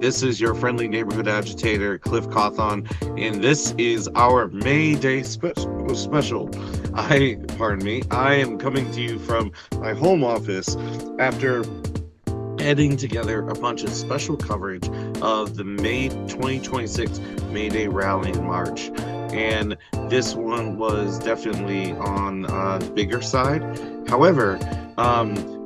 This is your friendly neighborhood agitator, Cliff Cawthon, and this is our May Day special. I am coming to you from my home office after editing together a bunch of special coverage of the May 2026 May Day rally in March. And this one was definitely on the bigger side. However,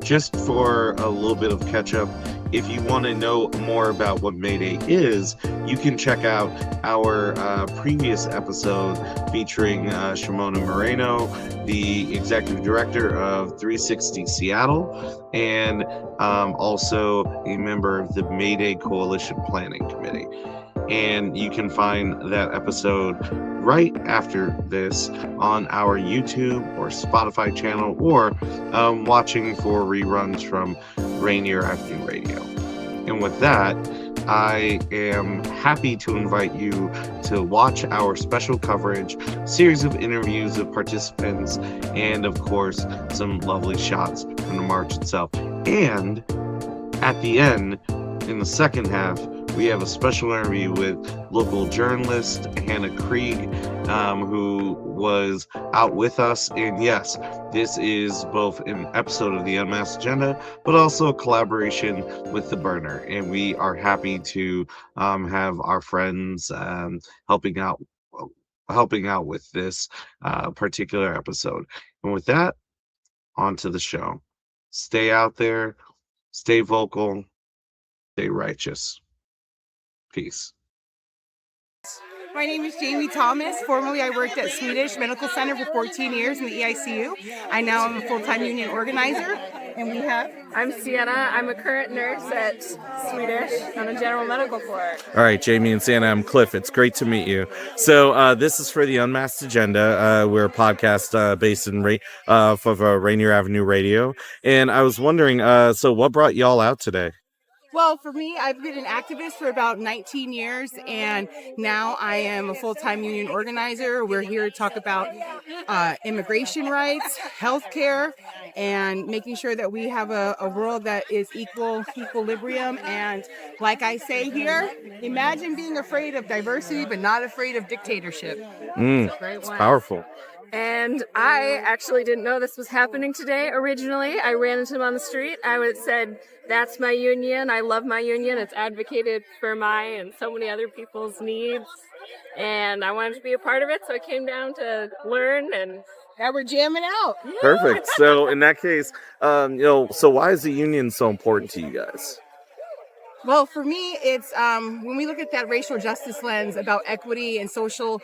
just for a little bit of catch up, if you want to know more about what May Day is, you can check out our previous episode featuring Shimona Moreno, the executive director of 360 Seattle, and also a member of the May Day Coalition Planning Committee. And you can find that episode right after this on our YouTube or Spotify channel, or watching for reruns from Rainier Avenue Radio. And with that, I am happy to invite you to watch our special coverage, series of interviews of participants, and of course, some lovely shots from the march itself. And at the end, in the second half, we have a special interview with local journalist Hannah Krieg, who was out with us. And yes, this is both an episode of the Unmasked Agenda, but also a collaboration with The Burner. And we are happy to have our friends helping out with this particular episode. And with that, on to the show. Stay out there, stay vocal, stay righteous. Peace. My name is Jamie Thomas. Formerly, I worked at Swedish Medical Center for 14 years in the EICU. I now am a full-time union organizer. And we have... I'm Sienna. I'm a current nurse at Swedish on a general medical floor. All right, Jamie and Sienna, I'm Cliff. It's great to meet you. So this is for the Unmasked Agenda. We're a podcast based in Rainier Avenue Radio. And I was wondering, so what brought y'all out today? Well, for me, I've been an activist for about 19 years, and now I am a full-time union organizer. We're here to talk about immigration rights, healthcare, and making sure that we have a world that is equilibrium. And like I say here, imagine being afraid of diversity, but not afraid of dictatorship. It's powerful. And I actually didn't know this was happening today originally. I ran into him on the street. I said, that's my union. I love my union. It's advocated for my and so many other people's needs. And I wanted to be a part of it, so I came down to learn, and now we're jamming out. Perfect. So in that case, so why is the union so important to you guys? Well, for me, it's when we look at that racial justice lens about equity and social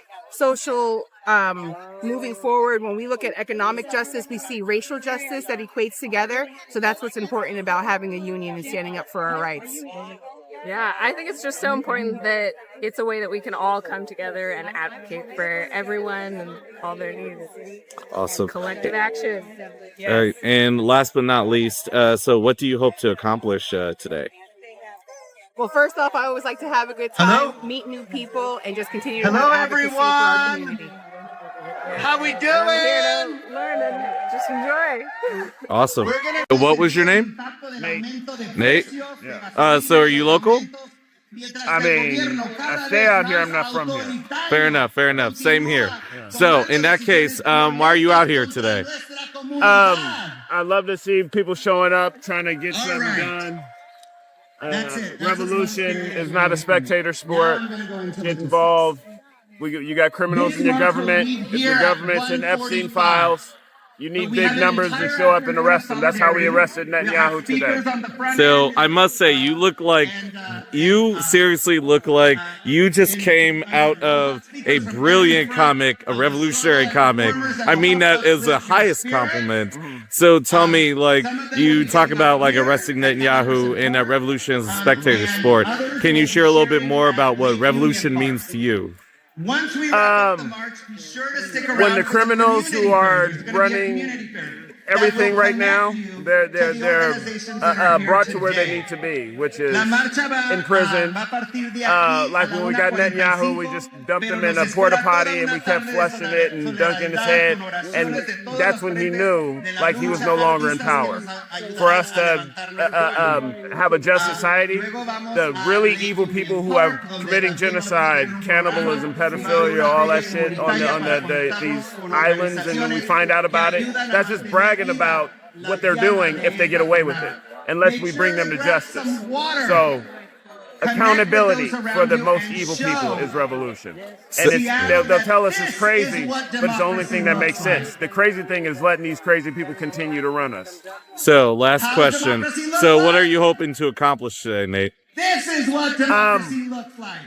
moving forward. When we look at economic justice, we see racial justice that equates together. So that's what's important about having a union and standing up for our rights. Yeah, I think it's just so important that it's a way that we can all come together and advocate for everyone and all their needs. Awesome. Collective action. Yes. All right. And last but not least, so what do you hope to accomplish today? Well, first off, I always like to have a good time, meet new people, and just continue to have advocacy for our community. How we doing? Here to learn and just enjoy. Awesome. What was your name? Nate? Yeah. So are you local? I mean, I stay out here. I'm not from here. Fair enough. Same here. Yeah. So in that case, why are you out here today? I love to see people showing up, trying to get something done. Revolution is not a spectator sport. Get involved. You got criminals in your government. If your government's in Epstein files, you need big numbers to show up and arrest them. That's how we arrested Netanyahu today. So I must say, you seriously look like you just came out of a brilliant comic, a revolutionary comic. I mean that as the highest compliment. So tell me, you talk about arresting Netanyahu and that revolution is a spectator sport. Can you share a little bit more about what revolution means to you? When the criminals who are running everything right now. They're brought to where they need to be, which is in prison. Like when we got Netanyahu, we just dumped him in a porta potty and we kept flushing it and dunking his head, and that's when he knew like he was no longer in power. For us to have a just society, the really evil people who are committing genocide, cannibalism, pedophilia, all that shit on these islands, and then we find out about it, that's just bragging about what they're doing if they get away with it, unless we bring them to justice. So accountability for the most evil people is revolution. And they'll tell us it's crazy, but it's the only thing that makes sense. The crazy thing is letting these crazy people continue to run us. So, last question. So, what are you hoping to accomplish today, Nate? This is what democracy looks like.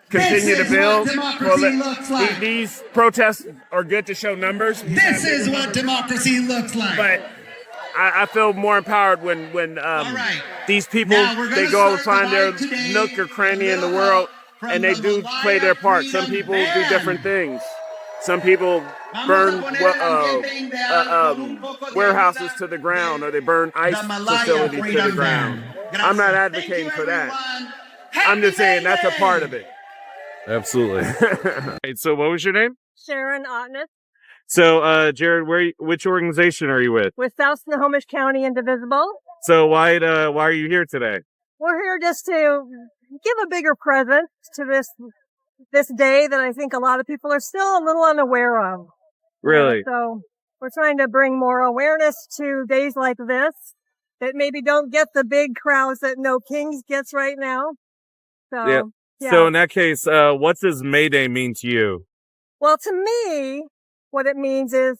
Continue to build. These protests are good to show numbers. This is what democracy looks like. But I feel more empowered when these people, they go and find their nook or cranny in the world, and they do play their part. Some people do different things. Some people burn warehouses to the ground, or they burn ice facilities to the ground. I'm not advocating for that. I'm just saying that's a part of it. Absolutely. Right, so what was your name? Sharon Otness. So, Jared, which organization are you with? With South Snohomish County Indivisible. So why are you here today? We're here just to give a bigger presence to this day that I think a lot of people are still a little unaware of. Really? So we're trying to bring more awareness to days like this that maybe don't get the big crowds that No Kings gets right now. So, yeah. So in that case, what does May Day mean to you? Well, to me, what it means is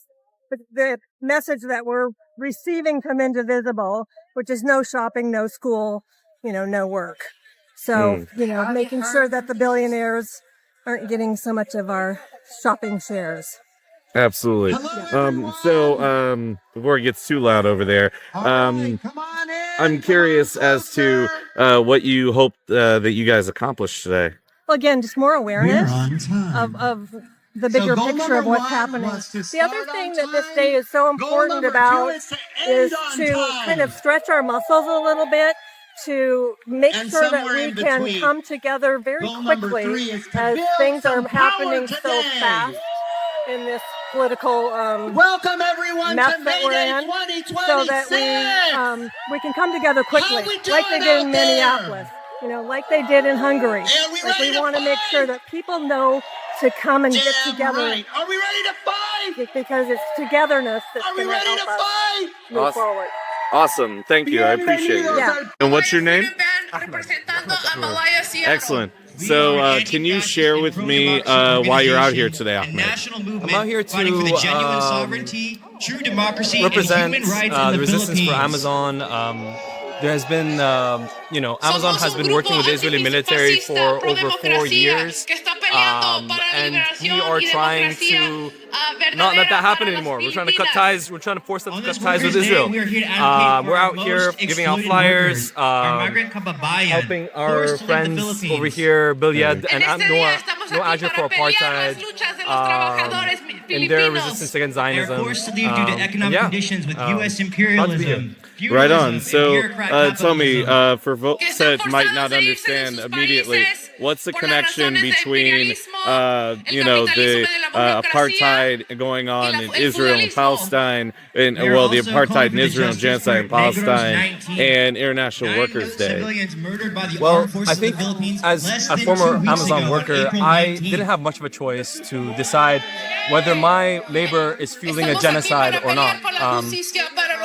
the message that we're receiving from Indivisible, which is no shopping, no school, no work. So, making sure that the billionaires aren't getting so much of our shopping shares. Absolutely. Before it gets too loud over there, I'm curious as to what you hope that you guys accomplish today. Well, again, just more awareness of the bigger picture of what's happening. The other thing that this day is so important about is to kind of stretch our muscles a little bit, to make sure that we can come together very quickly as things are happening so fast in this political welcome everyone mess to that we're May Day in, 2026. so that we can come together quickly, like they did in Minneapolis, like they did in Hungary. Like we want to make sure that people know to come and get together. Right. Are we ready to fight? Because it's togetherness that's going to help us move forward. Awesome. Thank you. I appreciate it. Yeah. And what's your name? Excellent. So, can you share with me why you're out here today, Ahmed? I'm out here to represent the resistance for Amazon. There has been, Amazon has been working with the Israeli military for over 4 years, and we are trying to not let that happen anymore. We're trying to cut ties. We're trying to force them to cut ties with Israel. We're out here giving out flyers, helping our friends over here, Bilyad and Noah Ajah for apartheid, in their resistance against Zionism. They're forced to leave due to economic conditions with U.S. imperialism. Right on. So, tell me, for folks that might not understand immediately, what's the connection between, the apartheid going on in Israel and Palestine, and the apartheid in Israel and genocide in Palestine, and International Workers' Day? Well, I think as a former Amazon worker, I didn't have much of a choice to decide whether my labor is fueling a genocide or not.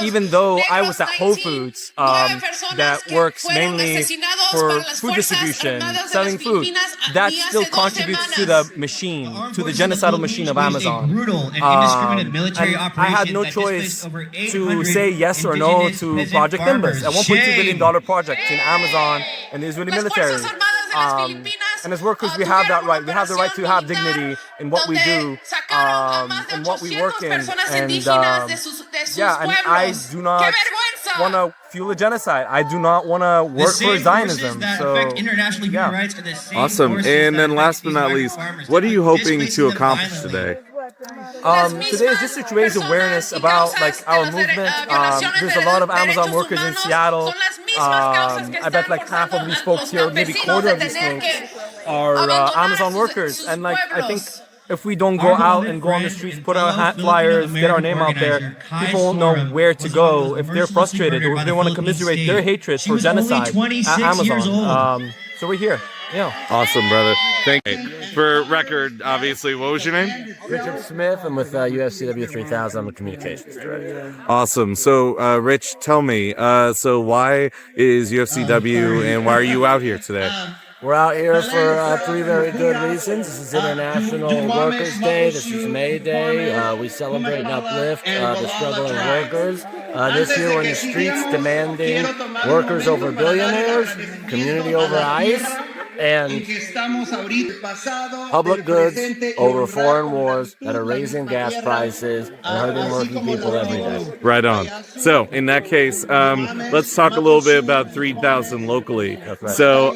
Even though I was at Whole Foods, that works mainly for food distribution, selling food, that still contributes to the machine, to the genocidal machine of Amazon. And I had no choice to say yes or no to Project Nimbus, a $1.2 billion project in Amazon and the Israeli military. And as workers, we have that right. We have the right to have dignity in what we do, in what we work in. And and I do not want to fuel a genocide. I do not want to work for Zionism. So, Awesome. And then last but not least, what are you hoping to accomplish today? Today is just to raise awareness about like our movement. There's a lot of Amazon workers in Seattle. I bet like half of these folks here, maybe quarter of these folks, are Amazon workers. And like I think if we don't go out and go on the streets, put our hat flyers, get our name out there, people won't know where to go if they're frustrated or if they want to commiserate their hatred for genocide at Amazon. So we're here. Yeah. Awesome, brother. Thank you. For record, obviously, what was your name? Richard Smith. I'm with UFCW 3000. I'm a communications director. Awesome. So, Rich, tell me, so why is UFCW and why are you out here today? We're out here for 3 very good reasons. This is International Workers' Day. This is May Day. We celebrate and uplift the struggling workers. This year we're in the streets demanding workers over billionaires, community over ICE, and public goods over foreign wars that are raising gas prices and hurting working people every day. Right on. So, in that case, let's talk a little bit about 3000 locally. Right. So,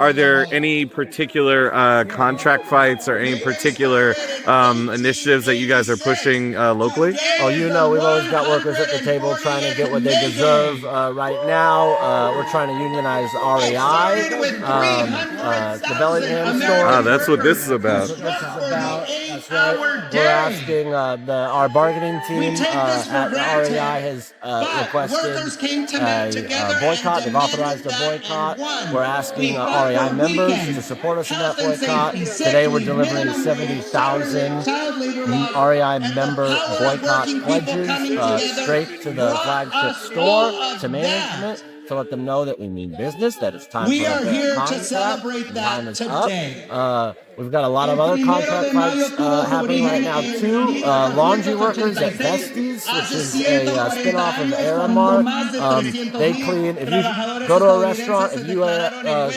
are there any particular contract fights or any particular initiatives that you guys are pushing locally? Oh, you know, we've always got workers at the table trying to get what they deserve. Right now, we're trying to unionize REI. The Bellingham store. Ah, that's what this is about. That's what this is about. That's right. We're asking our bargaining team at REI has requested a boycott. They've authorized a boycott. We're asking REI members to support us in that boycott. Today we're delivering 70,000 REI member boycott pledges straight to the flagship store, to management, to let them know that we mean business, that it's time We for are a here contract, to celebrate that time is today. up. We've got a lot of other contract fights happening right now too. Laundry workers at Vesties, which is a spin-off of Aramark. They clean. If you go to a restaurant, if you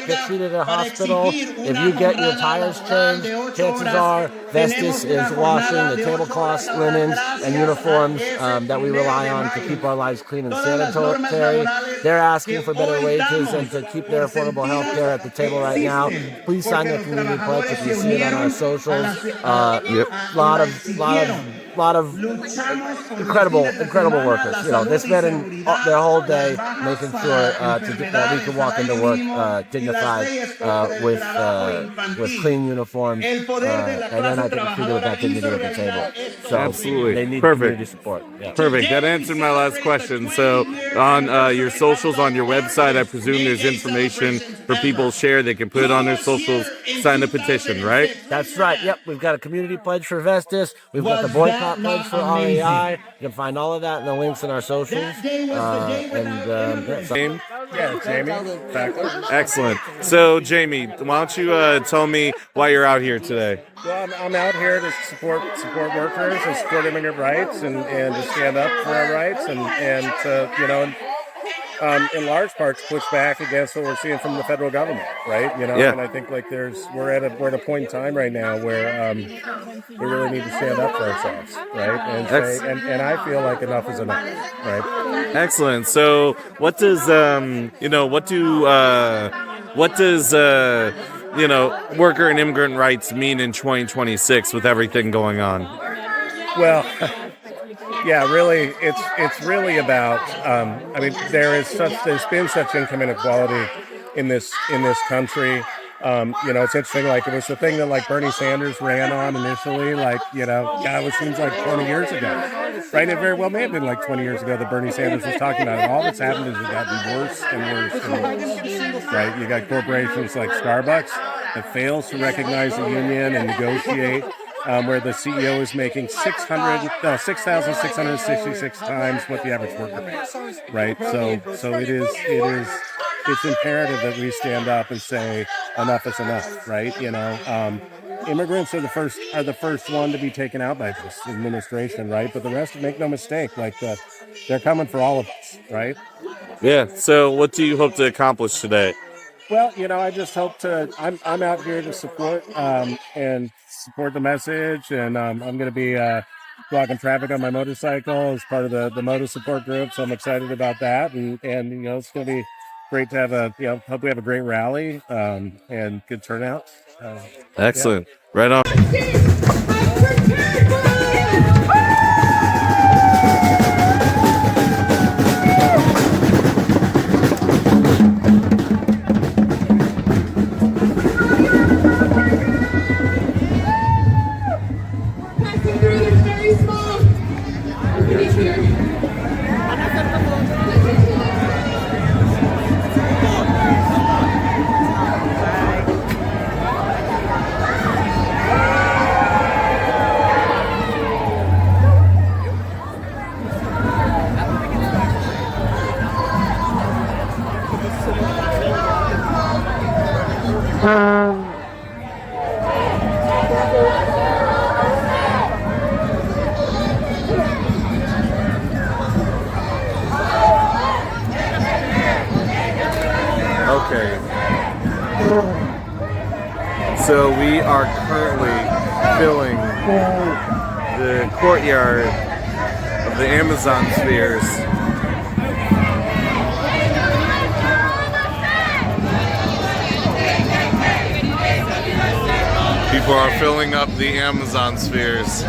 get treated at a hospital, if you get your tires changed, chances are Vestis is washing the tablecloths, linens, and uniforms that we rely on to keep our lives clean and sanitary. They're asking for better wages and to keep their affordable health care at the table right now. Please sign the community pledge if you see it on our socials. Lot of incredible workers. You know, they spend their whole day making sure that we can walk into work dignified with clean uniforms, and then I think treated with that dignity at the table. So absolutely, they need perfect community support. Yeah. Perfect. That answered my last question. So on your socials, on your website, I presume there's information for people to share. They can put it on their socials, sign the petition, right? That's right. Yep. We've got a community pledge for Vestis. We've got the boycott pledge for REI. You can find all of that in the links in our socials. Jamie? Yeah, Jamie. Excellent. So, Jamie, why don't you tell me why you're out here today? Well, I'm out here to support workers and support immigrant rights and to stand up for our rights and to, in large part to push back against what we're seeing from the federal government, right? Yeah. And I think like we're at a point in time right now where we really need to stand up for ourselves, right? And say, and I feel like enough is enough, right? Excellent. So, what does worker and immigrant rights mean in 2026 with everything going on? Well, yeah, really, it's really about. There's been such income inequality in this country. It's interesting. Like it was the thing that like Bernie Sanders ran on initially. Like it seems like 20 years ago, right? It very well may have been like 20 years ago that Bernie Sanders was talking about it. All that's happened is it's gotten worse and worse and worse. Right? You got corporations like Starbucks that fails to recognize the union and negotiate. Where the CEO is making 6,666 times what the average worker makes, right? So it's imperative that we stand up and say enough is enough, right? Immigrants are the first one to be taken out by this administration, right? But the rest, make no mistake, like they're coming for all of us, right? Yeah. So what do you hope to accomplish today? Well, I just hope to. I'm out here to support and support the message, and I'm going to be blocking traffic on my motorcycle as part of the moto support group. So I'm excited about that, and it's going to be great to have hope we have a great rally and good turnout. Excellent. Yeah. Right on. So we are currently filling the courtyard of the Amazon spheres. People are filling up the Amazon spheres.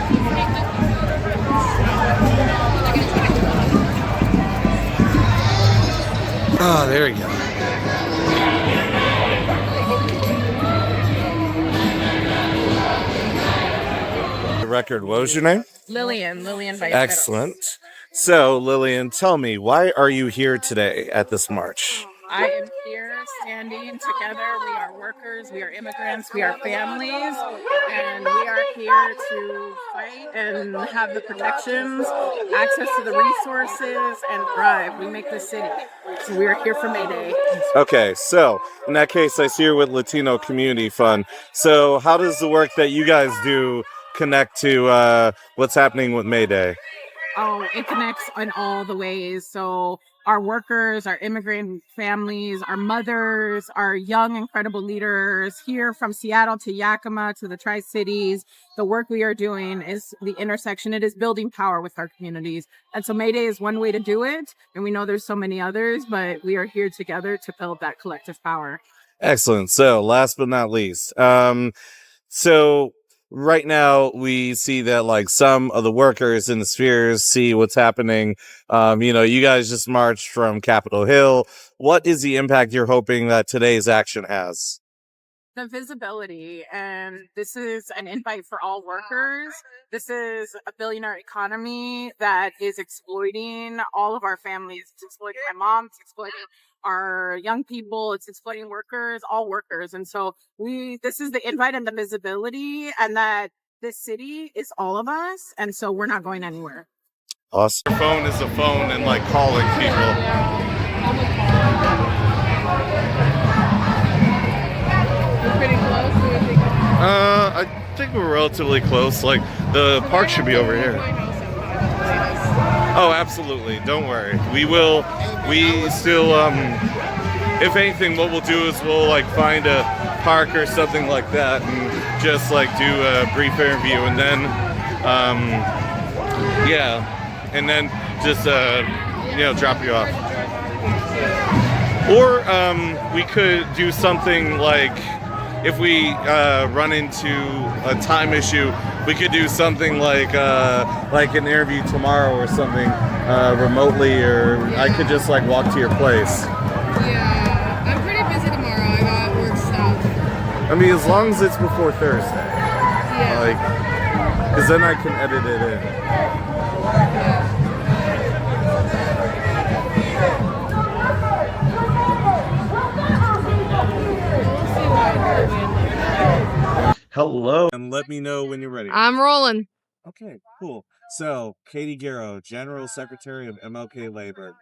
Oh, there we go. The record. What was your name? Lillian Vice. Excellent. So, Lillian, tell me, why are you here today at this march? I am here standing together. We are workers, we are immigrants, we are families, and we are here to fight and have the protections, access to the resources, and thrive. We make this city. So we are here for May Day. Okay, so in that case, I see you're with Latino Community Fund. So how does the work that you guys do connect to what's happening with May Day? Oh, it connects in all the ways. So our workers, our immigrant families, our mothers, our young, incredible leaders here from Seattle to Yakima to the Tri-Cities, the work we are doing is the intersection. It is building power with our communities. And so May Day is one way to do it. And we know there's so many others, but we are here together to build that collective power. Excellent. So last but not least, so right now we see that like some of the workers in the spheres see what's happening. You guys just marched from Capitol Hill. What is the impact you're hoping that today's action has? The visibility, and this is an invite for all workers. This is a billionaire economy that is exploiting all of our families. It's exploiting my mom, it's exploiting our young people, it's exploiting workers, all workers. And so this is the invite and the visibility, and that this city is all of us, and so we're not going anywhere. Awesome. Your phone is a phone and like calling people. Pretty close. I think we're relatively close. Like the park should be over here. Oh, absolutely. Don't worry. We will. We still. If anything, what we'll do is we'll like find a park or something like that, and just like do a brief interview, and then, and then just drop you off. Or we could do something like, if we run into a time issue, we could do something like an interview tomorrow or something remotely, or I could just like walk to your place. Yeah, I'm pretty busy tomorrow. I got work stuff. I mean, as long as it's before Thursday. Yeah. Like, because then I can edit it in. Yeah. Hello, and let me know when you're ready. I'm rolling. Okay, cool. So, Katie Garrow, General Secretary of MLK Labor.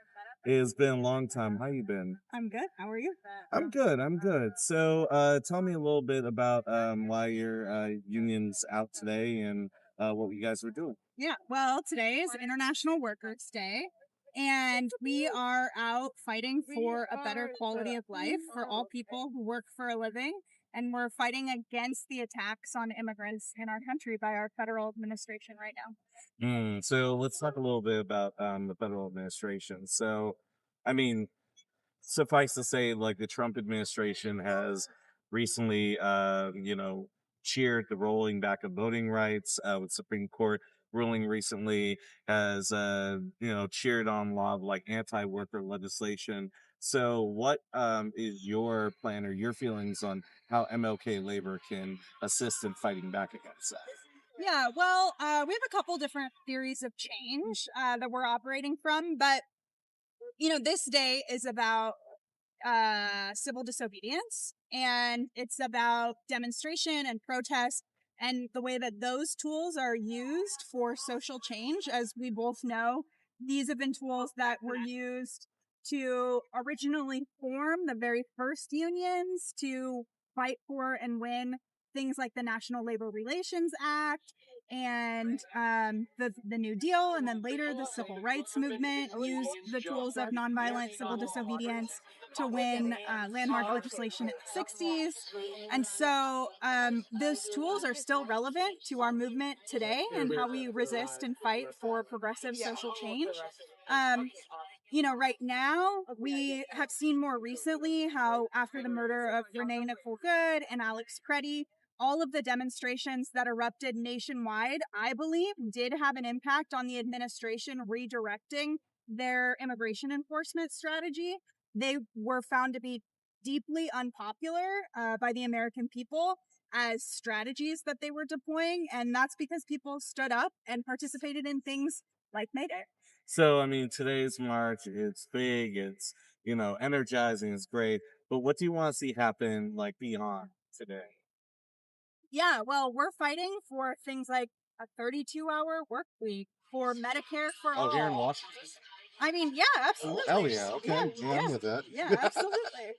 It has been a long time. How you been? I'm good. How are you? I'm good. So, tell me a little bit about why your union's out today and what you guys were doing. Yeah, well, today is International Workers' Day, and we are out fighting for a better quality of life for all people who work for a living, and we're fighting against the attacks on immigrants in our country by our federal administration right now. So let's talk a little bit about the federal administration. So, I mean, suffice to say, like the Trump administration has recently, cheered the rolling back of voting rights. With Supreme Court ruling recently has, cheered on a lot of like anti-worker legislation. So, what is your plan or your feelings on how MLK Labor can assist in fighting back against that? Yeah, well, we have a couple different theories of change that we're operating from, but this day is about civil disobedience, and it's about demonstration and protest, and the way that those tools are used for social change. As we both know, these have been tools that were used to originally form the very first unions to fight for and win things like the National Labor Relations Act and the New Deal, and then later the Civil Rights Movement used the tools of nonviolent civil disobedience to win landmark legislation in the 60s. And so those tools are still relevant to our movement today and how we resist and fight for progressive social change. Right now, we have seen more recently how after the murder of Renee Nicole Good and Alex Preddy, all of the demonstrations that erupted nationwide, I believe, did have an impact on the administration redirecting their immigration enforcement strategy. They were found to be deeply unpopular by the American people as strategies that they were deploying, and that's because people stood up and participated in things like May Day. So, I mean, today's march, it's big, it's, energizing, it's great. But what do you want to see happen, like, beyond today? Yeah, well, we're fighting for things like a 32-hour work week, for Medicare for all. Oh, here in Washington? I mean, yeah, absolutely. Oh, yeah, okay. Yeah, I'm with that. Yeah, absolutely.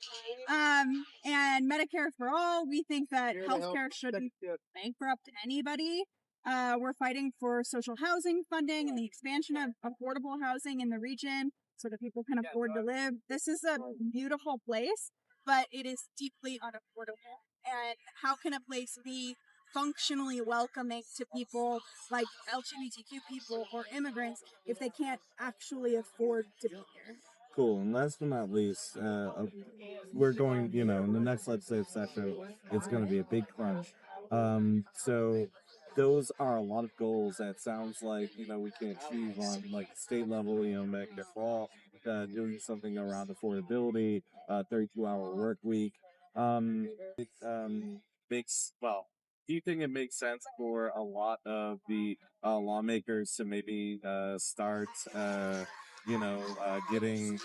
And Medicare for all, we think that healthcare shouldn't bankrupt anybody. We're fighting for social housing funding and the expansion of affordable housing in the region so that people can afford to live. This is a beautiful place, but it is deeply unaffordable. And how can a place be functionally welcoming to people like LGBTQ people or immigrants if they can't actually afford to be here? Cool. And last but not least, we're going, in the next legislative session, it's going to be a big crunch. So those are a lot of goals that sounds like, we can achieve on like state level, Medicare for all, doing something around affordability, 32-hour work week. Do you think it makes sense for a lot of the lawmakers to maybe start, getting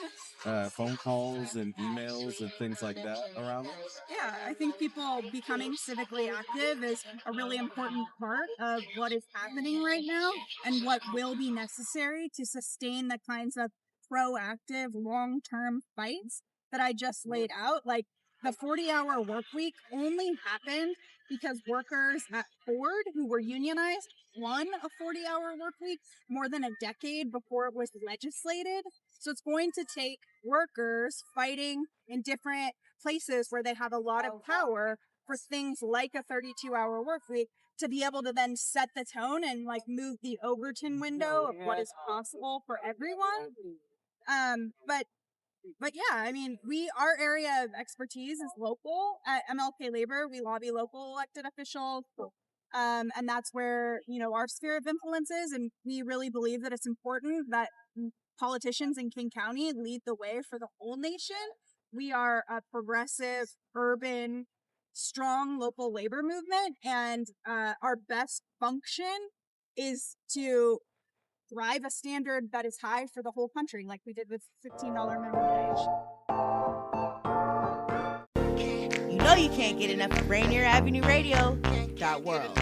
phone calls and emails and things like that around it? Yeah, I think people becoming civically active is a really important part of what is happening right now and what will be necessary to sustain the kinds of proactive long-term fights that I just laid out. Like the 40-hour work week only happened because workers at Ford who were unionized won a 40-hour work week more than a decade before it was legislated. So it's going to take workers fighting in different places where they have a lot of power for things like a 32-hour work week to be able to then set the tone and like move the Overton window of what is possible for everyone. But yeah, I mean, our area of expertise is local. At MLK Labor, we lobby local elected officials. And that's where, our sphere of influence is. And we really believe that it's important that politicians in King County lead the way for the whole nation. We are a progressive, urban, strong local labor movement. And our best function is to drive a standard that is high for the whole country, like we did with $15 minimum wage. You know you can't get enough of Rainier Avenue Radio. .world.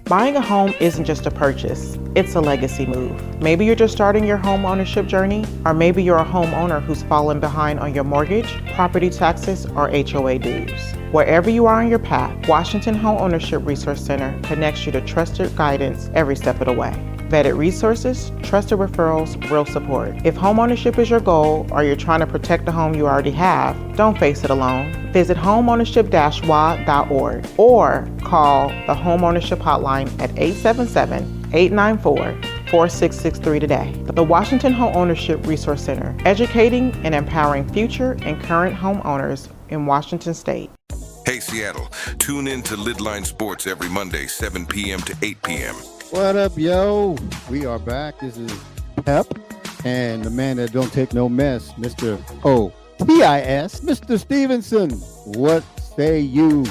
Buying a home isn't just a purchase, it's a legacy move. Maybe you're just starting your home ownership journey, or maybe you're a homeowner who's fallen behind on your mortgage, property taxes, or HOA dues. Wherever you are on your path, Washington Home Ownership Resource Center connects you to trusted guidance every step of the way. Vetted resources, trusted referrals, real support. If homeownership is your goal or you're trying to protect the home you already have, don't face it alone. Visit homeownership-wa.org or call the Homeownership Hotline at 877-894-4663 today. The Washington Home Ownership Resource Center, educating and empowering future and current homeowners in Washington State. Hey Seattle, tune in to Lidline Sports every Monday, 7 p.m. to 8 p.m. What up, yo? We are back. This is Pep and the man that don't take no mess, Mr. O-P-I-S, Mr. Stevenson. What say you?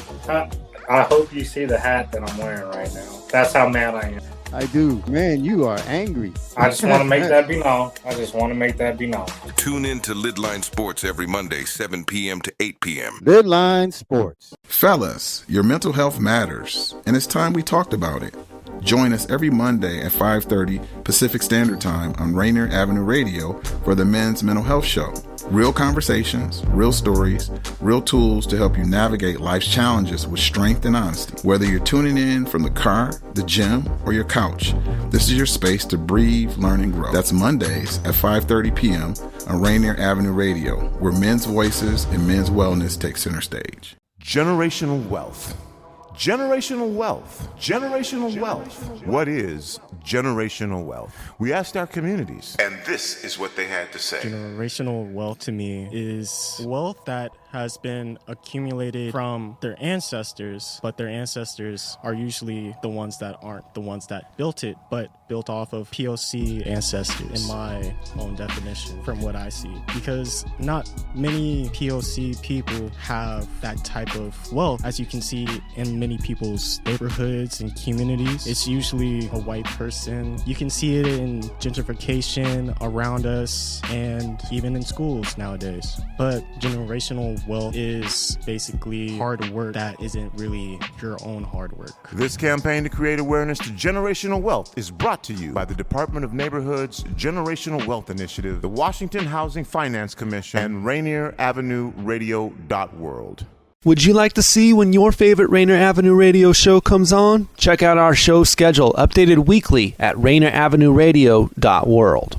I hope you see the hat that I'm wearing right now. That's how mad I am. I do. Man, you are angry. I just want to make that be known. Tune in to Lidline Sports every Monday, 7 p.m. to 8 p.m. Lidline Sports. Fellas, your mental health matters, and it's time we talked about it. Join us every Monday at 5:30 Pacific Standard Time on Rainier Avenue Radio for the Men's Mental Health Show. Real conversations, real stories, real tools to help you navigate life's challenges with strength and honesty. Whether you're tuning in from the car, the gym, or your couch, this is your space to breathe, learn, and grow. That's Mondays at 5:30 p.m. on Rainier Avenue Radio, where men's voices and men's wellness take center stage. Generational wealth. Generational wealth. Generational wealth. What is generational wealth? We asked our communities. And this is what they had to say. Generational wealth to me is wealth that has been accumulated from their ancestors, but their ancestors are usually the ones that aren't the ones that built it, but built off of POC ancestors, in my own definition, from what I see. Because not many POC people have that type of wealth, as you can see in many people's neighborhoods and communities. It's usually a white person. You can see it in gentrification around us and even in schools nowadays. But generational wealth is basically hard work that isn't really your own hard work. This campaign to create awareness to generational wealth is brought to you by the Department of Neighborhood's Generational Wealth Initiative, the Washington Housing Finance Commission, and Rainier Avenue Radio.world. Would you like to see when your favorite Rainier Avenue Radio show comes on? Check out our show schedule, updated weekly at RainierAvenueRadio.world.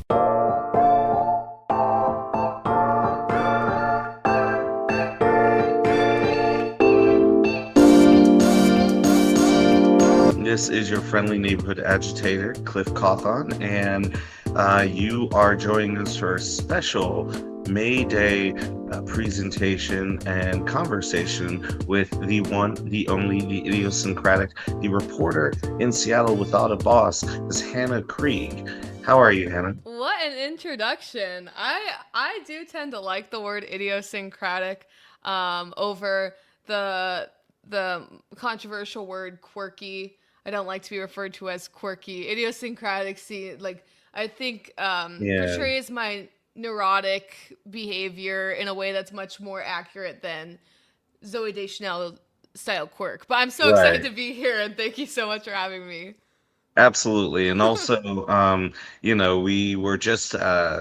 This is your friendly neighborhood agitator, Cliff Cawthon, and you are joining us for a special May Day presentation and conversation with the one, the only, the idiosyncratic, the reporter in Seattle without a boss, is Hannah Krieg. How are you, Hannah? What an introduction. I do tend to like the word idiosyncratic over the controversial word quirky. I don't like to be referred to as quirky. Idiosyncratic, I think portrays my neurotic behavior in a way that's much more accurate than Zooey Deschanel style quirk. But I'm so excited to be here, and thank you so much for having me. Absolutely. And also, we were just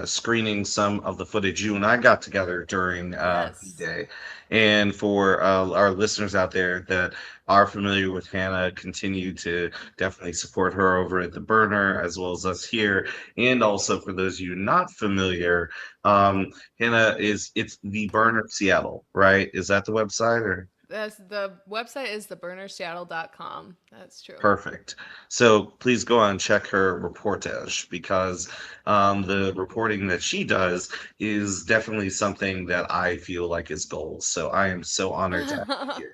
screening some of the footage you and I got together during the day. And for our listeners out there that are familiar with Hannah, continue to definitely support her over at The Burner, as well as us here. And also for those of you not familiar, Hannah it's The Burner Seattle, right? Is that the website? Or The website is theburnerseattle.com. That's true. Perfect. So please go on and check her reportage, because the reporting that she does is definitely something that I feel like is gold. So I am so honored to have you here.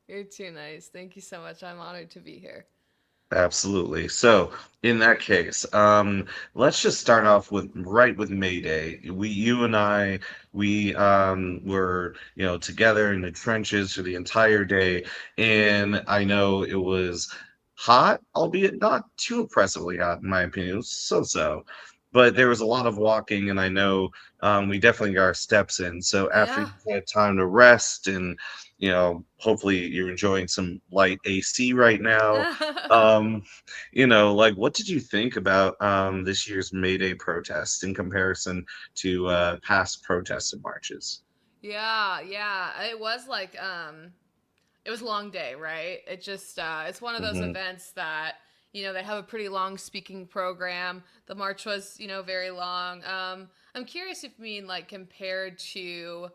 You're too nice. Thank you so much. I'm honored to be here. Absolutely. So in that case, let's just start off with May Day. You and I, were, together in the trenches for the entire day. And I know it was hot, albeit not too oppressively hot, in my opinion. It was so. But there was a lot of walking, and I know we definitely got our steps in. So after you had time to rest and, hopefully you're enjoying some light AC right now. What did you think about this year's May Day protest in comparison to past protests and marches? Yeah. It was it was a long day, right? It just, it's one of those events that, they have a pretty long speaking program. The march was, very long. I'm curious if you mean compared to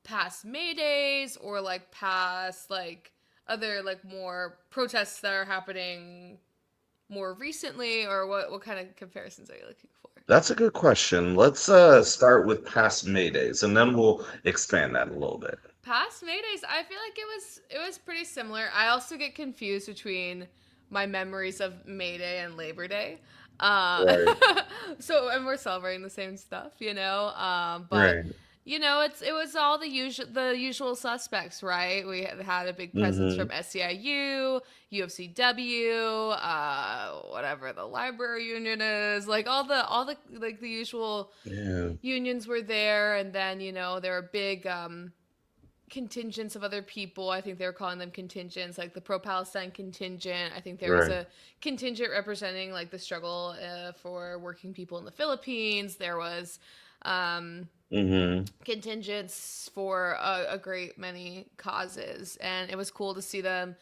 past May Days or past other more protests that are happening more recently, or what kind of comparisons are you looking for? That's a good question. Let's start with past May Days, and then we'll expand that a little bit. Past May Days, I feel like it was pretty similar. I also get confused between my memories of May Day and Labor Day. Right. So, and we're celebrating the same stuff, but right. It was all the usual suspects, right? We had a big presence from SEIU, UFCW, whatever the library union is, all the the usual unions were there, and then there were big contingents of other people. I think they were calling them contingents, like the pro-Palestine contingent. I think there was Right. a contingent representing like the struggle for working people in the Philippines. There was Mm-hmm. contingents for a great many causes, and it was cool to see them,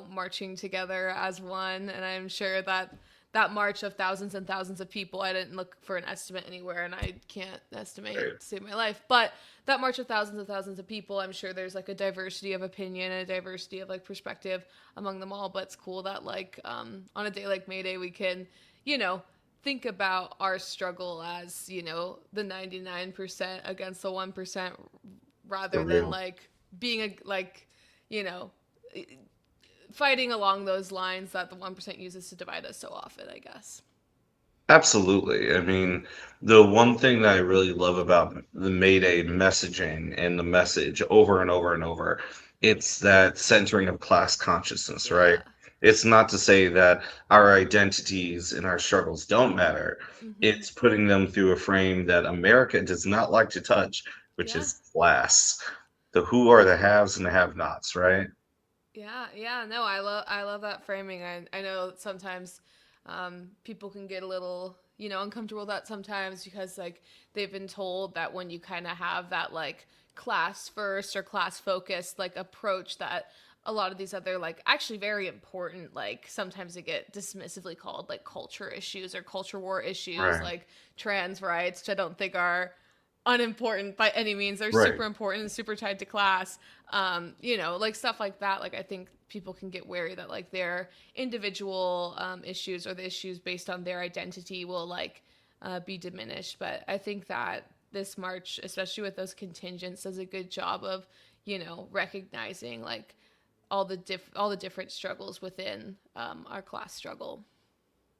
marching together as one. And I'm sure that march of thousands and thousands of people, I didn't look for an estimate anywhere, and I can't estimate to save my life, but that march of thousands and thousands of people, I'm sure there's like a diversity of opinion and a diversity of like perspective among them all. But it's cool that like on a day like May Day we can think about our struggle as the 99% against the 1%, rather than like being fighting along those lines that the 1% uses to divide us so often, I guess. Absolutely. I mean, the one thing that I really love about the Mayday messaging and the message over and over and over, it's that centering of class consciousness, right? It's not to say that our identities and our struggles don't matter. It's putting them through a frame that America does not like to touch, which is class. The who are the haves and the have-nots, right? Yeah, no, I love that framing. I know that sometimes people can get a little, uncomfortable with that sometimes, because like they've been told that when you kind of have that like class first or class focused like approach, that a lot of these other like actually very important, like sometimes they get dismissively called like culture issues or culture war issues, Right. like trans rights, which I don't think are unimportant by any means. They're Right. super important and super tied to class. Like stuff like that. Like I think people can get wary that like their individual issues or the issues based on their identity will like be diminished. But I think that this march, especially with those contingents, does a good job of recognizing like all the different struggles within our class struggle.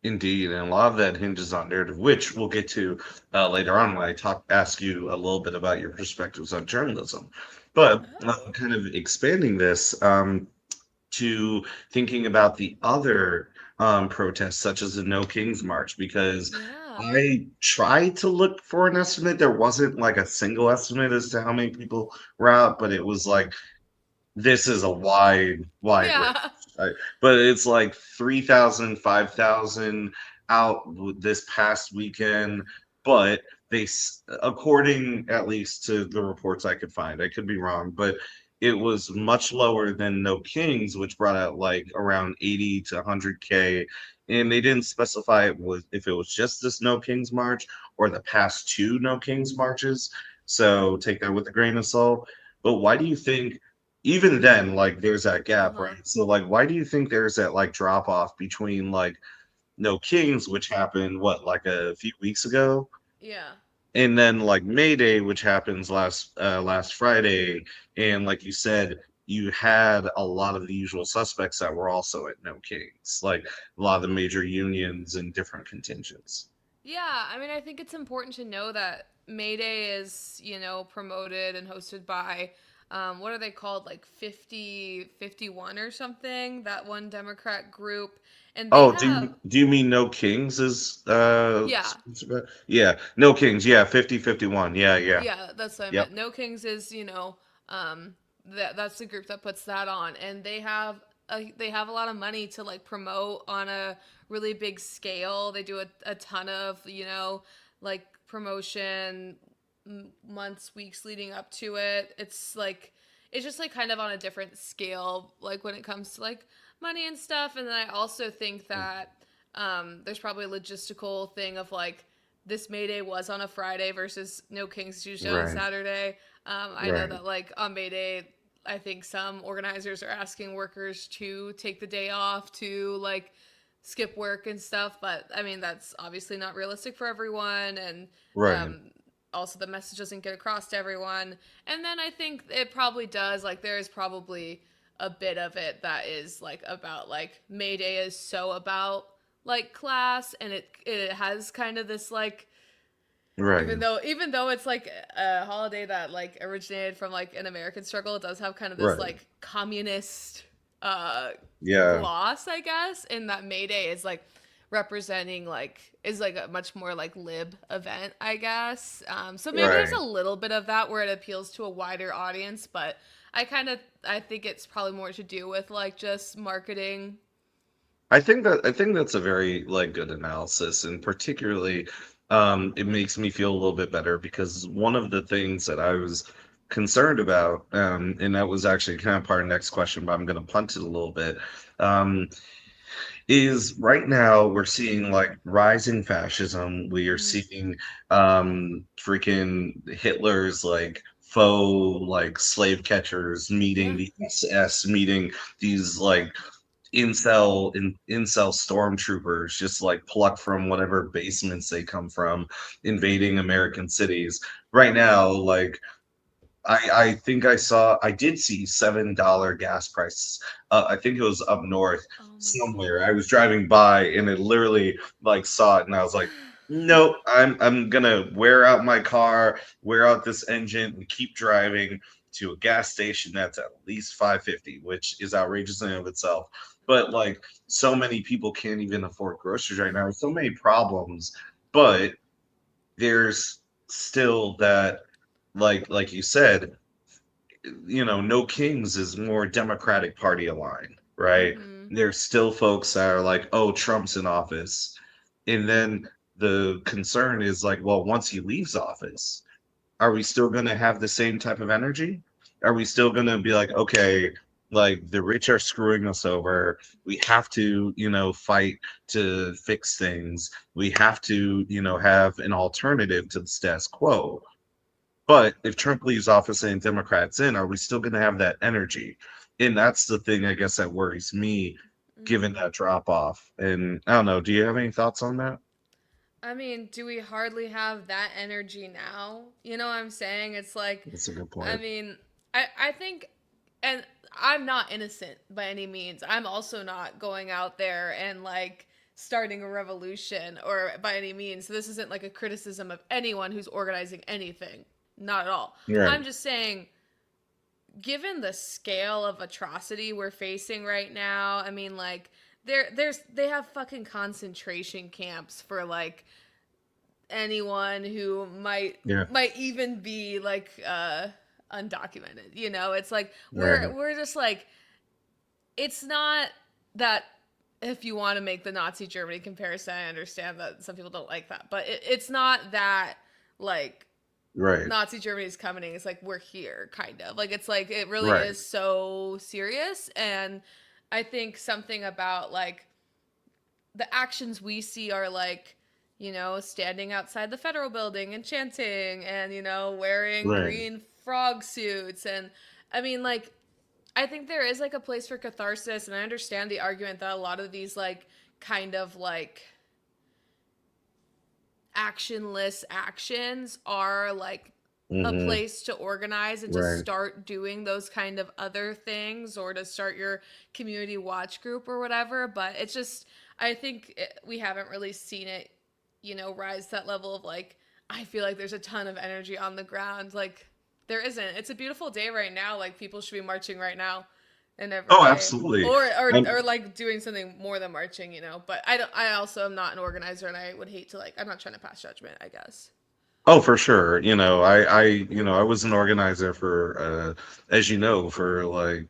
Indeed, and a lot of that hinges on narrative, which we'll get to later on when I ask you a little bit about your perspectives on journalism. But kind of expanding this to thinking about the other protests, such as the No Kings March, because I tried to look for an estimate. There wasn't like a single estimate as to how many people were out, but it was like this is a wide range. But it's like 3,000, 5,000 out this past weekend. But according at least to the reports I could find, I could be wrong, but it was much lower than No Kings, which brought out like around 80 to 100K. And they didn't specify if it was just this No Kings march or the past two No Kings marches. So take that with a grain of salt. But why do you think even then, like there's that gap, right? So like why do you think there's that like drop off between like No Kings, which happened like a few weeks ago, Yeah. and then like May Day, which happens last Friday, and like you said, you had a lot of the usual suspects that were also at No Kings, like a lot of the major unions and different contingents. Yeah, I mean, I think it's important to know that May Day is, promoted and hosted by, what are they called? Like 51 or something, that one Democrat group. And they Oh, have, do you mean No Kings is yeah, yeah, No Kings, yeah, 50-51. Yeah. yeah, that's what I Yep. meant. No Kings is, that's the group that puts that on. And they have a lot of money to like promote on a really big scale. They do a ton of, like promotion months, weeks leading up to it. It's just like kind of on a different scale, like when it comes to like money and stuff. And then I also think that there's probably a logistical thing of like this May Day was on a Friday versus No Kings Tuesday on Right. Saturday. I know Right. that like on May Day, I think some organizers are asking workers to take the day off to like skip work and stuff, but I mean that's obviously not realistic for everyone, and Right. also the message doesn't get across to everyone. And then I think it probably does, like there is probably a bit of it that is like about like May Day is so about like class, and it has kind of this like Right. even though it's like a holiday that like originated from like an American struggle, it does have kind of this Right. like communist Yeah. gloss, I guess, in that May Day is like representing is a much more lib event, I guess. So maybe there's Right. a little bit of that where it appeals to a wider audience, but I think it's probably more to do with just marketing. I think that's a very good analysis, and particularly it makes me feel a little bit better because one of the things that I was concerned about, and that was actually kind of part of the next question, but I'm going to punt it a little bit, um, is right now we're seeing rising fascism. We are seeing freaking Hitler's faux slave catchers meeting the SS, meeting these incel stormtroopers just plucked from whatever basements they come from, invading American cities. Right now, I think I did see $7 gas prices. I think it was up north somewhere. I was driving by and it literally saw it and I was like, nope, I'm gonna wear out my car, wear out this engine, and keep driving to a gas station that's at least 550, which is outrageous in and of itself. But so many people can't even afford groceries right now. There's so many problems, but there's still that like you said, no kings is more Democratic Party aligned, right? There's still folks that are like, oh, Trump's in office. And then the concern is well, once he leaves office, are we still going to have the same type of energy? Are we still going to be okay, the rich are screwing us over. We have to, fight to fix things. We have to, have an alternative to the status quo. But if Trump leaves office and Democrats in, are we still going to have that energy? And that's the thing, I guess, that worries me, given that drop off. And I don't know. Do you have any thoughts on that? I mean, do we hardly have that energy now? You know what I'm saying? It's That's a good point. I mean, I think, and I'm not innocent by any means. I'm also not going out there and starting a revolution or by any means. So this isn't a criticism of anyone who's organizing anything. Not at all. Right. I'm just saying, given the scale of atrocity we're facing right now, I mean, they have fucking concentration camps for anyone who might even be undocumented. It's we're just it's not that. If you want to make the Nazi Germany comparison, I understand that some people don't like that, but it's not that right. Nazi Germany is coming. It's we're here, kind of. It really Right. is so serious. And I think something about the actions we see are standing outside the federal building and chanting and, wearing green frog suits. And I mean, I think there is a place for catharsis. And I understand the argument that a lot of these kind of actionless actions are a place to organize and to start doing those kind of other things or to start your community watch group or whatever. But it's just, I think we haven't really seen it, rise to that level of I feel there's a ton of energy on the ground. There isn't. It's a beautiful day right now. People should be marching right now. And every Oh, day. absolutely. Or doing something more than marching, But I also am not an organizer, and I would hate to I'm not trying to pass judgment, I guess. Oh, for sure. I was an organizer for, as you know, for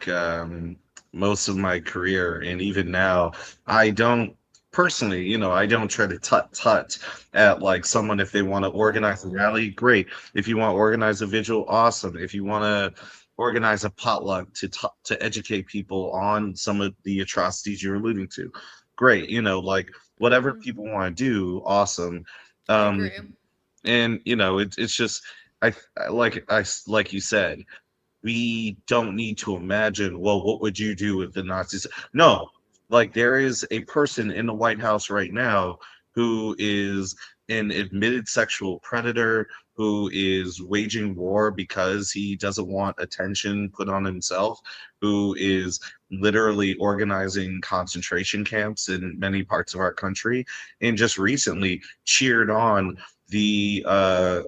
most of my career, and even now, I don't personally, I don't try to tut at someone if they want to organize a rally, great. If you want to organize a vigil, awesome. If you want to organize a potluck to educate people on some of the atrocities you're alluding to, great. Whatever people want to do, awesome. I agree. And it's just like you said, we don't need to imagine, well, what would you do with the Nazis? No, there is a person in the White House right now who is an admitted sexual predator, who is waging war because he doesn't want attention put on himself, who is literally organizing concentration camps in many parts of our country, and just recently cheered on the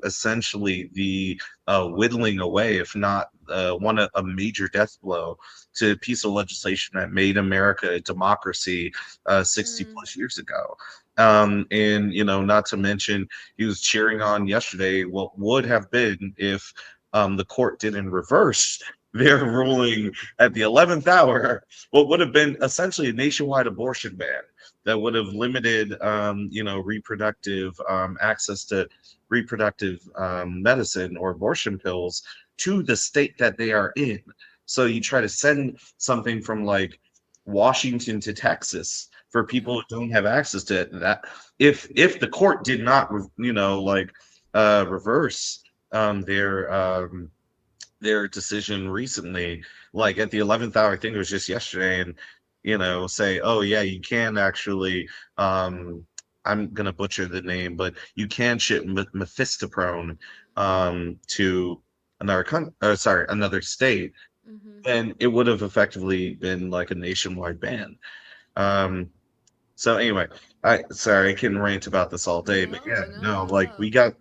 essentially the whittling away, if not a major death blow to a piece of legislation that made America a democracy 60 plus years ago. And not to mention, he was cheering on yesterday what would have been if the court didn't reverse their ruling at the 11th hour, what would have been essentially a nationwide abortion ban that would have limited, reproductive access to reproductive medicine or abortion pills to the state that they are in. So you try to send something from like Washington to Texas for people who don't have access to it. That if the court did not, reverse their decision recently, like at the 11th hour, I think it was just yesterday, and say, oh yeah, you can actually, I'm gonna butcher the name, but you can ship mephistoprone to another state, then it would have effectively been like a nationwide ban. So anyway, I can rant about this all day, but yeah, no, like we got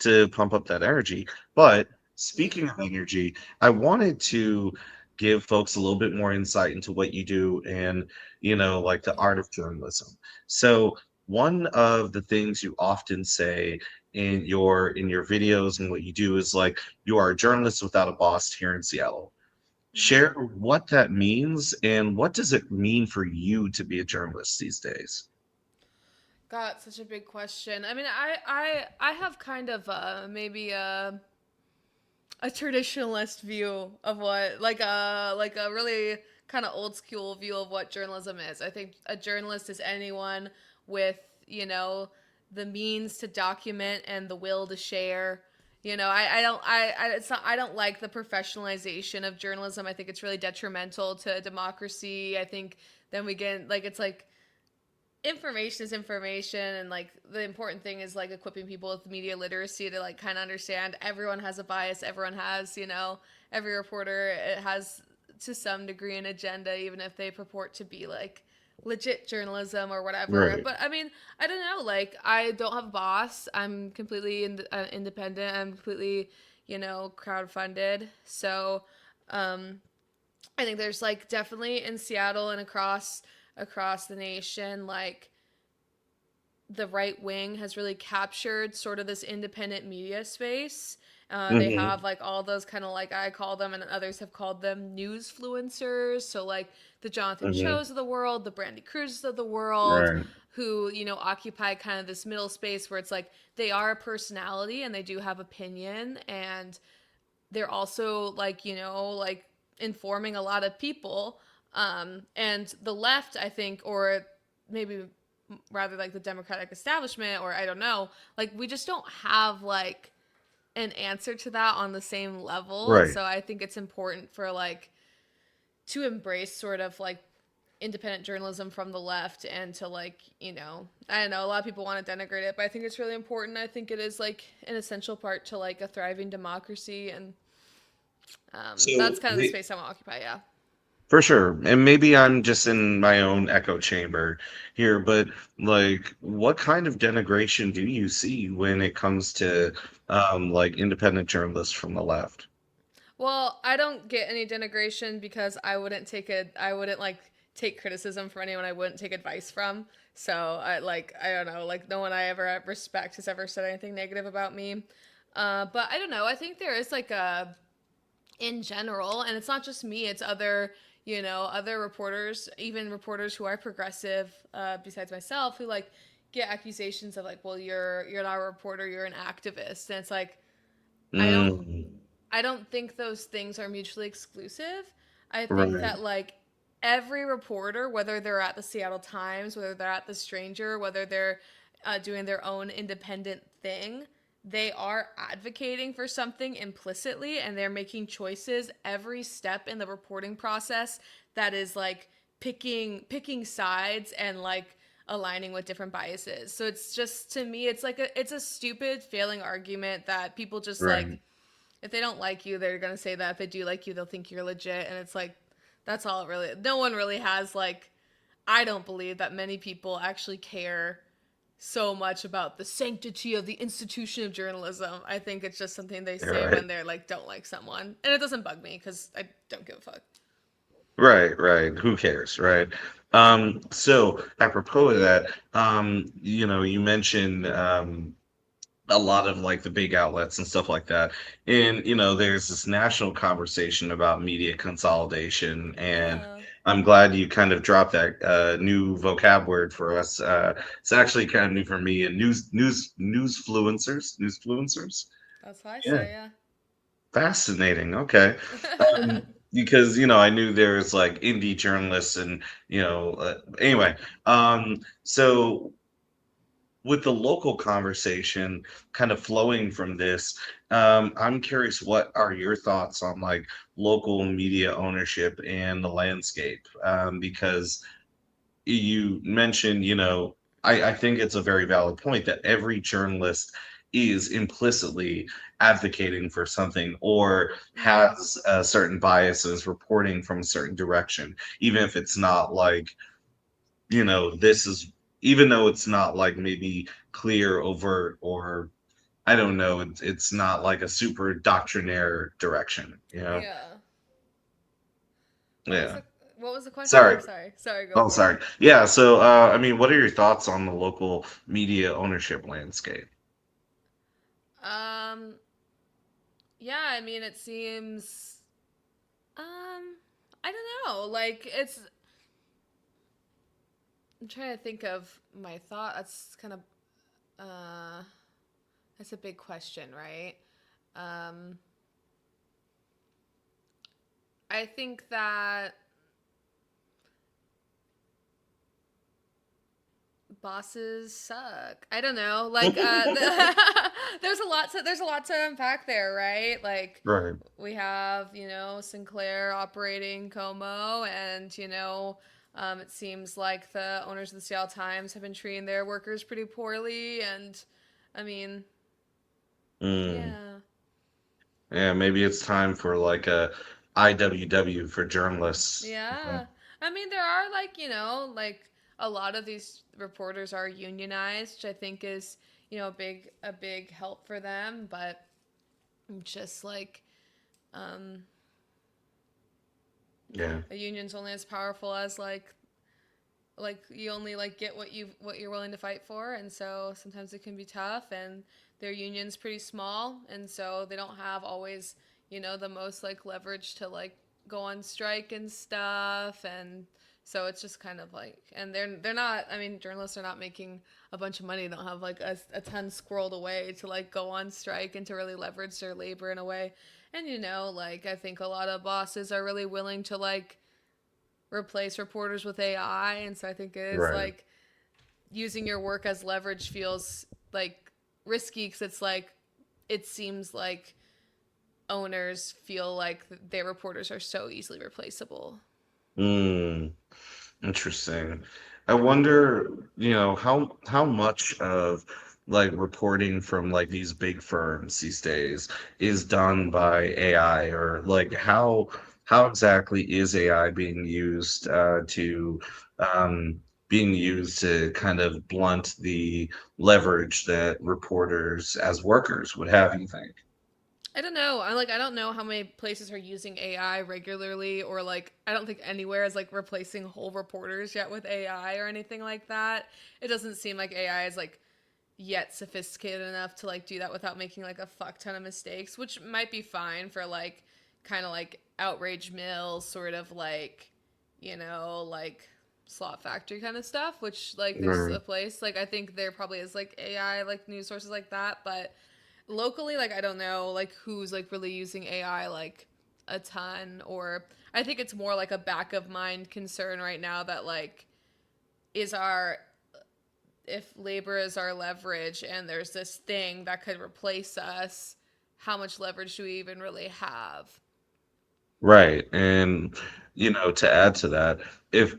to pump up that energy. But speaking of energy, I wanted to give folks a little bit more insight into what you do and like the art of journalism. So one of the things you often say in your videos and what you do is like you are a journalist without a boss here in Seattle. Share what that means and what does it mean for you to be a journalist these days? God, such a big question. I mean, I have kind of maybe a traditionalist view of what like a really kind of old school view of what journalism is. I think a journalist is anyone with, the means to document and the will to share. I don't like the professionalization of journalism. I think it's really detrimental to democracy. I think then we get like it's like information is information, and like the important thing is like equipping people with media literacy to like kind of understand everyone has a bias, everyone has, every reporter, it has to some degree an agenda, even if they purport to be like legit journalism or whatever. Right. But I mean, I don't know, like I don't have a boss, I'm completely independent, I'm completely crowdfunded. So I think there's like definitely in Seattle and across the nation, like the right wing has really captured sort of this independent media space. They have like all those kind of like I call them and others have called them newsfluencers. So like the Jonathan Cho's of the world, the Brandy Cruzes of the world, Right. who occupy kind of this middle space where it's like they are a personality and they do have opinion, and they're also like like informing a lot of people. And the left, I think, or maybe rather like the Democratic establishment, or I don't know, like we just don't have like an answer to that on the same level. And Right. so I think it's important for like to embrace sort of like independent journalism from the left, and to like, I don't know, a lot of people want to denigrate it, but I think it's really important. I think it is like an essential part to like a thriving democracy, and So that's kind of the space I want to occupy. Yeah. for sure. And maybe I'm just in my own echo chamber here, but like what kind of denigration do you see when it comes to like independent journalists from the left? Well, I don't get any denigration because I wouldn't like take criticism from anyone I wouldn't take advice from. So I don't know, like no one I ever respect has ever said anything negative about me. But I don't know. I think there is like a in general, and it's not just me, it's other other reporters, even reporters who are progressive, besides myself, who like get accusations of like, well, you're not a reporter, you're an activist. And it's like Mm, I don't think those things are mutually exclusive. I think right. that like every reporter, whether they're at the Seattle Times, whether they're at the Stranger, whether they're doing their own independent thing, they are advocating for something implicitly, and they're making choices every step in the reporting process that is like picking sides and like aligning with different biases. So it's just, to me, it's a stupid failing argument that people just like, Right. if they don't like you, they're gonna say that. If they do like you, they'll think you're legit. And it's like, that's all it really, no one really has like, I don't believe that many people actually care so much about the sanctity of the institution of journalism. I think it's just something they say Right. when they're like don't like someone, and it doesn't bug me because I don't give a fuck. Right. Who cares, right? So apropos of that, you mentioned a lot of like the big outlets and stuff like that. And there's this national conversation about media consolidation, and Yeah. I'm glad you kind of dropped that new vocab word for us. It's actually kind of new for me. And newsfluencers. That's what I Yeah, say, yeah. fascinating. Okay. Because I knew there was like indie journalists and anyway. So with the local conversation kind of flowing from this, I'm curious, what are your thoughts on like local media ownership and the landscape? Because you mentioned, I think it's a very valid point that every journalist is implicitly advocating for something or Mhm. has certain biases reporting from a certain direction, even if it's not like this is, even though it's not like maybe clear, overt, or I don't know, it's not like a super doctrinaire direction, Yeah. What was Yeah. the what was the question? I'm Sorry. sorry. Sorry, go Oh, for it. sorry. Yeah. So, I mean, what are your thoughts on the local media ownership landscape? Um, yeah, I mean it seems I don't know. Like it's I'm trying to think of my thought. That's kind of uh that's a big question, right? Um I think that bosses suck. I don't know. Like there's a lot to unpack there, right? Like Right. we have, Sinclair operating Como and, it seems like the owners of the Seattle Times have been treating their workers pretty poorly and I mean, Mm. yeah. Yeah, maybe it's time for like a IWW for journalists. Yeah. I mean, there are like, like a lot of these reporters are unionized, which I think is, a big help for them, but just like um Yeah. a union's only as powerful as like you only like get what you're willing to fight for, and so sometimes it can be tough, and their union's pretty small, and so they don't have always the most like leverage to like go on strike and stuff, and so it's just kind of like, and they're not, I mean, journalists are not making a bunch of money, they don't have like a ton squirreled away to like go on strike and to really leverage their labor in a way. And like I think a lot of bosses are really willing to like replace reporters with AI. And so I think it is Right. like using your work as leverage feels like risky because it's like it seems like owners feel like their reporters are so easily replaceable. Mm. Interesting. I wonder, how much of like reporting from like these big firms these days is done by AI, or like how exactly is AI being used to kind of blunt the leverage that reporters as workers would have, you think? I don't know. I don't know how many places are using AI regularly, or like I don't think anywhere is like replacing whole reporters yet with AI or anything like that. It doesn't seem like AI is like yet sophisticated enough to like do that without making like a fuck ton of mistakes, which might be fine for like kind of like outrage mills, sort of like, like slot factory kind of stuff, which like there's a Right. place like I think there probably is like AI like news sources like that, but locally like I don't know like who's like really using AI like a ton, or I think it's more like a back of mind concern right now that like is our if labor is our leverage and there's this thing that could replace us, how much leverage do we even really have? Right. And to add to that, if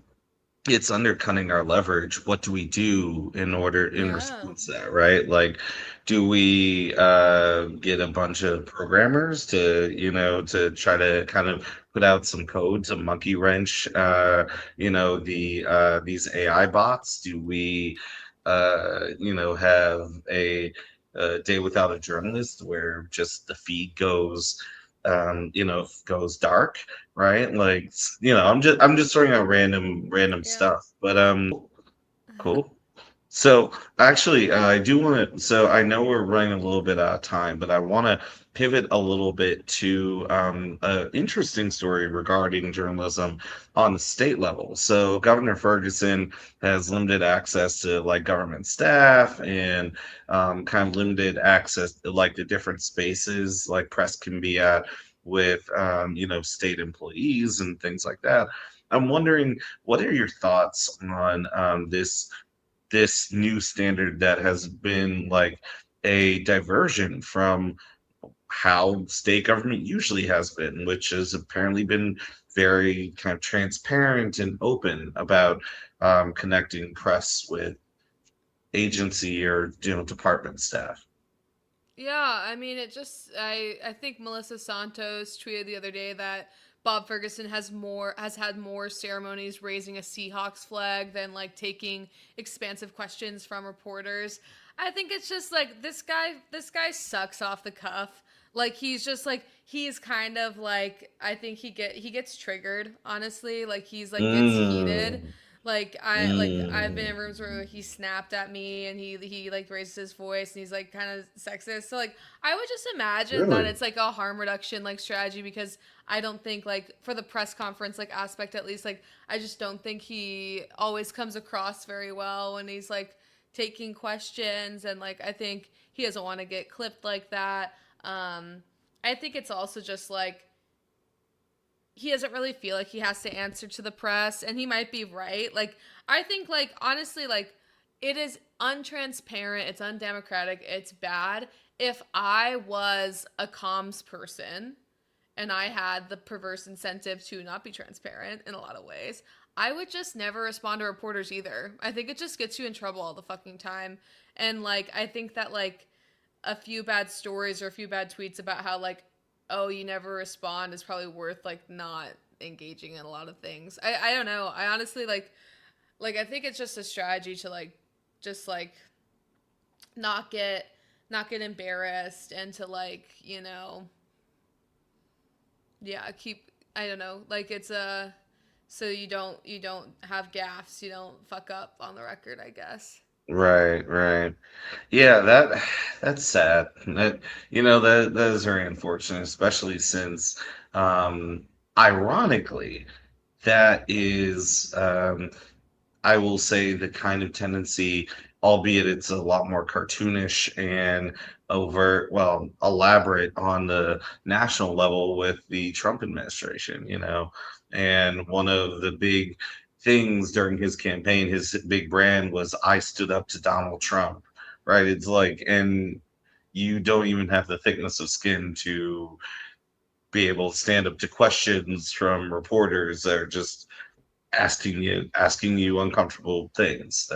it's undercutting our leverage, what do we do in Yeah. response to that, right? Like, do we get a bunch of programmers to try to kind of put out some code to monkey wrench these AI bots? Do we have a day without a journalist where just the feed goes goes dark, right? Like, I'm just throwing out random stuff, but cool. So actually, I do want to. So I know we're running a little bit out of time, but I want to pivot a little bit to an interesting story regarding journalism on the state level. So Governor Ferguson has limited access to like government staff and kind of limited access to like the different spaces like press can be at with state employees and things like that. I'm wondering, what are your thoughts on this new standard that has been like a diversion from how state government usually has been, which has apparently been very kind of transparent and open about connecting press with agency or department staff. Yeah, I mean, I think Melissa Santos tweeted the other day that Bob Ferguson has had more ceremonies raising a Seahawks flag than like taking expansive questions from reporters. I think it's just like this guy sucks off the cuff. Like he's kind of like, I think he gets triggered, honestly. Like he's like gets heated. Like I've been in rooms where he snapped at me and he like raises his voice and he's like kind of sexist. So like I would just imagine that it's like a harm reduction like strategy, because I don't think like for the press conference like aspect, at least, like I just don't think he always comes across very well when he's like taking questions, and like I think he doesn't want to get clipped like that. I think it's also just like he doesn't really feel like he has to answer to the press, and he might be right. Like I think like honestly, like it is untransparent, it's undemocratic, it's bad. If I was a comms person and I had the perverse incentive to not be transparent in a lot of ways, I would just never respond to reporters either. I think it just gets you in trouble all the fucking time. And like I think that like a few bad stories or a few bad tweets about how like, oh, you never respond is probably worth like not engaging in a lot of things. I don't know. I honestly like I think it's just a strategy to like just like not get embarrassed and to like, keep, I don't know, like it's so you don't have gaffes, you don't fuck up on the record, I guess. Right. Yeah, that's sad. That is very unfortunate, especially since, ironically, that is, I will say, the kind of tendency, albeit it's a lot more cartoonish and elaborate on the national level with the Trump administration. And one of the big things during his campaign, his big brand was, "I stood up to Donald Trump," right? It's like, and you don't even have the thickness of skin to be able to stand up to questions from reporters that are just asking you uncomfortable things.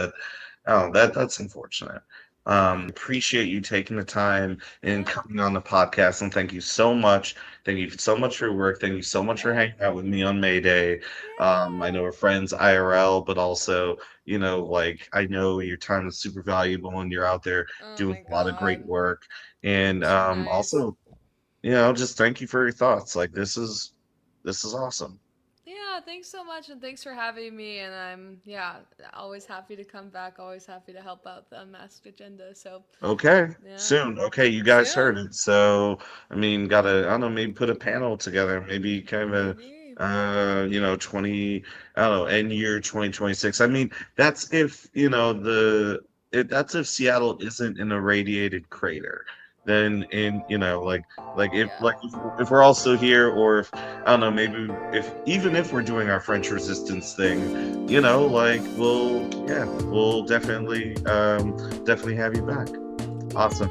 That's unfortunate. Appreciate you taking the time and coming on the podcast, and thank you so much. Thank you so much for your work. Thank you so much for hanging out with me on May Day. I know we're friends IRL, but also, like I know your time is super valuable and you're out there doing a lot of great work. And also, just thank you for your thoughts. Like this is awesome. Yeah, thanks so much, and thanks for having me. And I'm always happy to come back. Always happy to help out the Unmasked agenda. So Okay, soon. Okay, you guys heard it. So I mean, I don't know, maybe put a panel together. Maybe kind of a 20, I don't know, end year 2026. I mean, that's if that's if Seattle isn't an irradiated crater. Then if we're also here, or if I don't know, maybe even if we're doing our French Resistance thing, we'll definitely have you back. Awesome.